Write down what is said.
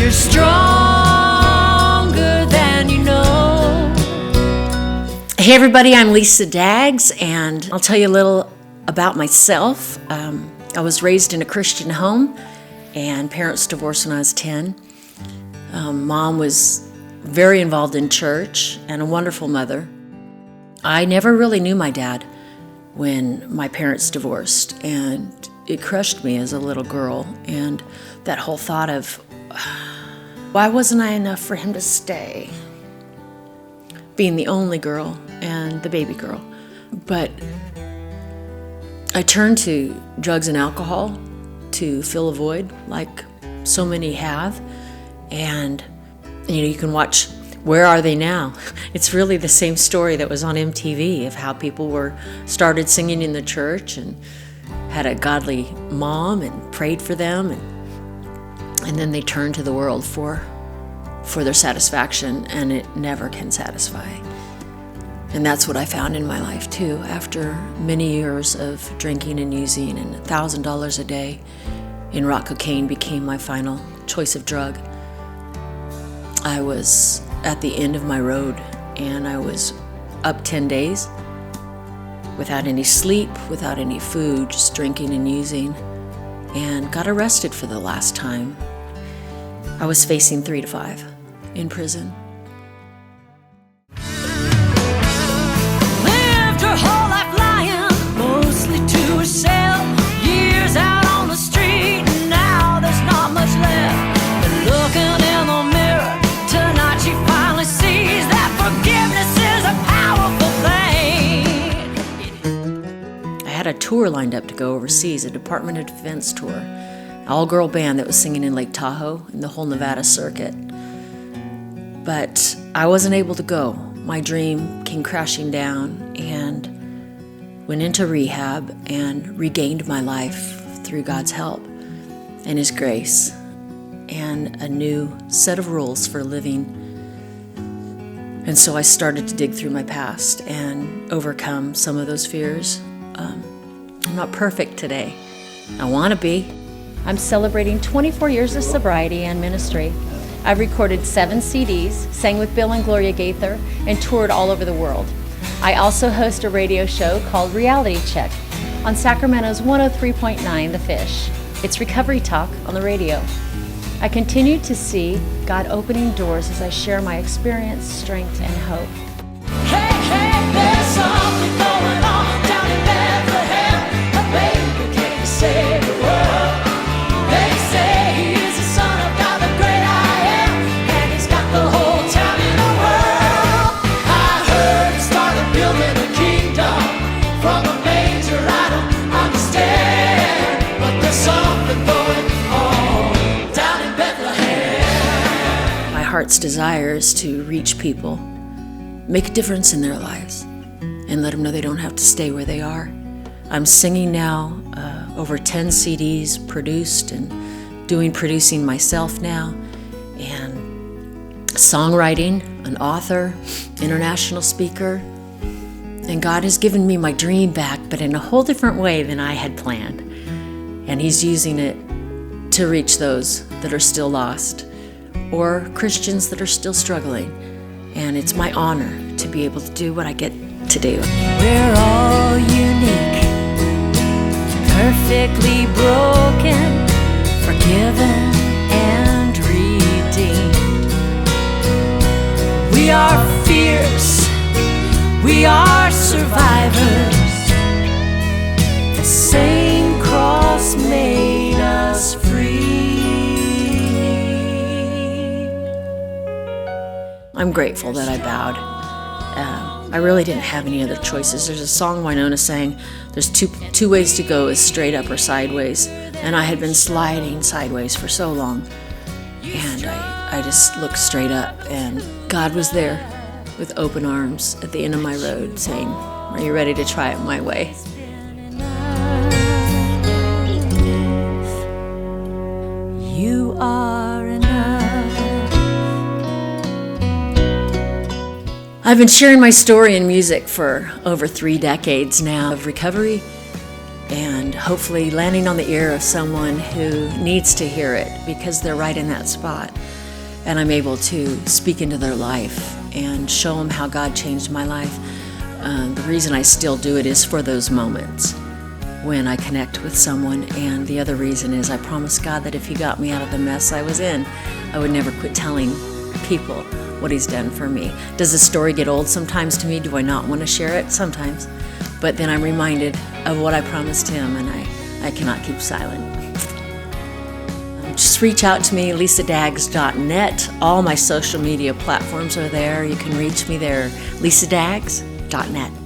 you're stronger than you know. Hey everybody, I'm Lisa Daggs, and I'll tell you a little about myself. I was raised in a Christian home, and parents divorced when I was 10. Mom was very involved in church and a wonderful mother. I never really knew my dad when my parents divorced, and it crushed me as a little girl. And that whole thought of, why wasn't I enough for him to stay? Being the only girl and the baby girl. But I turned to drugs and alcohol to fill a void, like so many have. And you can watch Where Are They Now? It's really the same story that was on MTV of how people started singing in the church and had a godly mom and prayed for them, and then they turned to the world for their satisfaction, and it never can satisfy. And that's what I found in my life too. After many years of drinking and using, and $1,000 a day in rock cocaine became my final choice of drug, I was at the end of my road, and I was up 10 days without any sleep, without any food, just drinking and using, and got arrested for the last time. I was facing 3 to 5 in prison. Lived her whole life lying, mostly to herself. Years out on the street, and now there's not much left. But looking in the mirror tonight, she finally sees that forgiveness is a powerful thing. I had a tour lined up to go overseas, a Department of Defense tour, an all-girl band that was singing in Lake Tahoe and the whole Nevada circuit. But I wasn't able to go. My dream came crashing down, and went into rehab and regained my life through God's help and His grace and a new set of rules for living. And so I started to dig through my past and overcome some of those fears. I'm not perfect today. I want to be. I'm celebrating 24 years of sobriety and ministry. I've recorded 7 CDs, sang with Bill and Gloria Gaither, and toured all over the world. I also host a radio show called Reality Check on Sacramento's 103.9 The Fish. It's recovery talk on the radio. I continue to see God opening doors as I share my experience, strength, and hope. Hey, hey, there's something going on down in Bethlehem. A baby came to save the world. They say he's the son of God, the great I am, and he's got the whole town in a whirl. I heard he started building a kingdom from a manger. I don't understand, but there's something going on down in Bethlehem. My heart's desire is to reach people, make a difference in their lives, and let them know they don't have to stay where they are. I'm singing now, over 10 CDs produced, and producing myself now, and songwriting, an author, international speaker. And God has given me my dream back, but in a whole different way than I had planned. And He's using it to reach those that are still lost, or Christians that are still struggling. And it's my honor to be able to do what I get to do. We're all unique, perfectly broken, forgiven and redeemed. We are fierce, we are survivors. The same cross made us free. I'm grateful that I bowed. I really didn't have any other choices. There's a song Winona sang, there's two ways to go, is straight up or sideways. And I had been sliding sideways for so long. And I just looked straight up, and God was there with open arms at the end of my road saying, are you ready to try it my way? You are enough. I've been sharing my story in music for over 3 decades now of recovery and hopefully landing on the ear of someone who needs to hear it because they're right in that spot. And I'm able to speak into their life and show them how God changed my life. The reason I still do it is for those moments when I connect with someone, and the other reason is I promised God that if He got me out of the mess I was in, I would never quit telling people what He's done for me. Does the story get old sometimes to me? Do I not want to share it? Sometimes. But then I'm reminded of what I promised Him, and I cannot keep silent. Just reach out to me, lisadaggs.net. All my social media platforms are there. You can reach me there, lisadaggs.net.